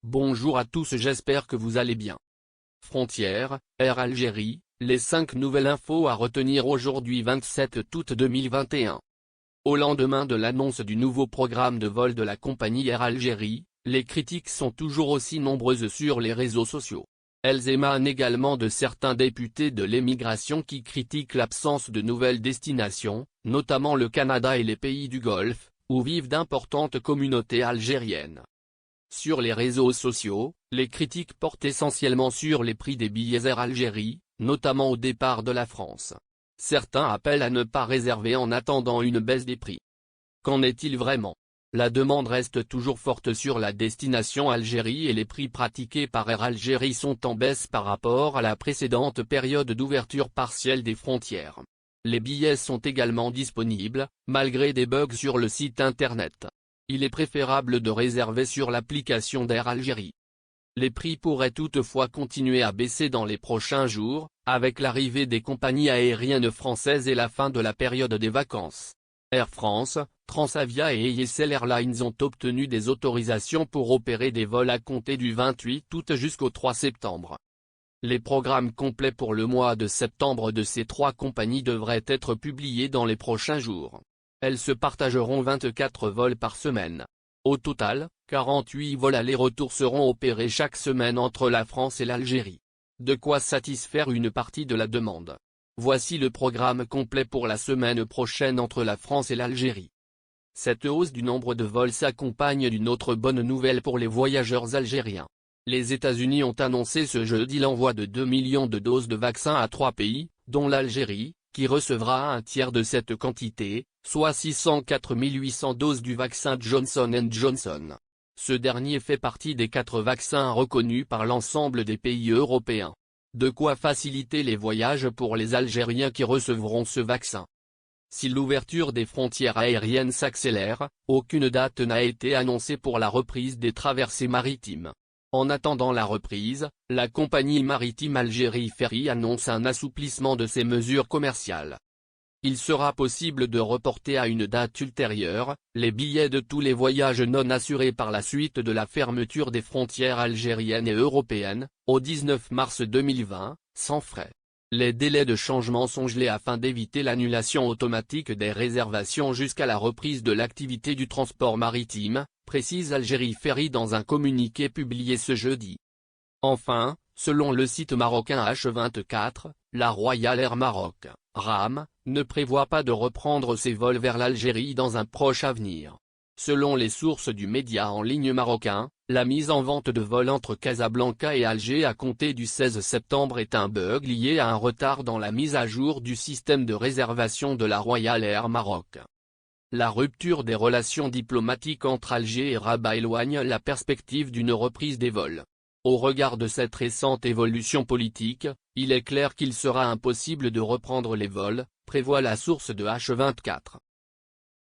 Bonjour à tous, j'espère que vous allez bien. Frontières, Air Algérie, les 5 nouvelles infos à retenir aujourd'hui 27 août 2021. Au lendemain de l'annonce du nouveau programme de vol de la compagnie Air Algérie, les critiques sont toujours aussi nombreuses sur les réseaux sociaux. Elles émanent également de certains députés de l'émigration qui critiquent l'absence de nouvelles destinations, notamment le Canada et les pays du Golfe, où vivent d'importantes communautés algériennes. Sur les réseaux sociaux, les critiques portent essentiellement sur les prix des billets Air Algérie, notamment au départ de la France. Certains appellent à ne pas réserver en attendant une baisse des prix. Qu'en est-il vraiment? La demande reste toujours forte sur la destination Algérie et les prix pratiqués par Air Algérie sont en baisse par rapport à la précédente période d'ouverture partielle des frontières. Les billets sont également disponibles, malgré des bugs sur le site internet. Il est préférable de réserver sur l'application d'Air Algérie. Les prix pourraient toutefois continuer à baisser dans les prochains jours, avec l'arrivée des compagnies aériennes françaises et la fin de la période des vacances. Air France, Transavia et YSL Airlines ont obtenu des autorisations pour opérer des vols à compter du 28 août jusqu'au 3 septembre. Les programmes complets pour le mois de septembre de ces 3 compagnies devraient être publiés dans les prochains jours. Elles se partageront 24 vols par semaine. Au total, 48 vols aller-retour seront opérés chaque semaine entre la France et l'Algérie. De quoi satisfaire une partie de la demande. Voici le programme complet pour la semaine prochaine entre la France et l'Algérie. Cette hausse du nombre de vols s'accompagne d'une autre bonne nouvelle pour les voyageurs algériens. Les États-Unis ont annoncé ce jeudi l'envoi de 2 millions de doses de vaccins à 3 pays, dont l'Algérie, qui recevra un tiers de cette quantité, soit 604 800 doses du vaccin Johnson & Johnson. Ce dernier fait partie des 4 vaccins reconnus par l'ensemble des pays européens. De quoi faciliter les voyages pour les Algériens qui recevront ce vaccin. Si l'ouverture des frontières aériennes s'accélère, aucune date n'a été annoncée pour la reprise des traversées maritimes. En attendant la reprise, la compagnie maritime Algérie Ferry annonce un assouplissement de ses mesures commerciales. Il sera possible de reporter à une date ultérieure, les billets de tous les voyages non assurés par la suite de la fermeture des frontières algériennes et européennes, au 19 mars 2020, sans frais. Les délais de changement sont gelés afin d'éviter l'annulation automatique des réservations jusqu'à la reprise de l'activité du transport maritime, précise Algérie Ferry dans un communiqué publié ce jeudi. Enfin, selon le site marocain H24, la Royal Air Maroc, RAM, ne prévoit pas de reprendre ses vols vers l'Algérie dans un proche avenir. Selon les sources du média en ligne marocain, la mise en vente de vols entre Casablanca et Alger à compter du 16 septembre est un bug lié à un retard dans la mise à jour du système de réservation de la Royal Air Maroc. La rupture des relations diplomatiques entre Alger et Rabat éloigne la perspective d'une reprise des vols. Au regard de cette récente évolution politique, il est clair qu'il sera impossible de reprendre les vols, prévoit la source de H24.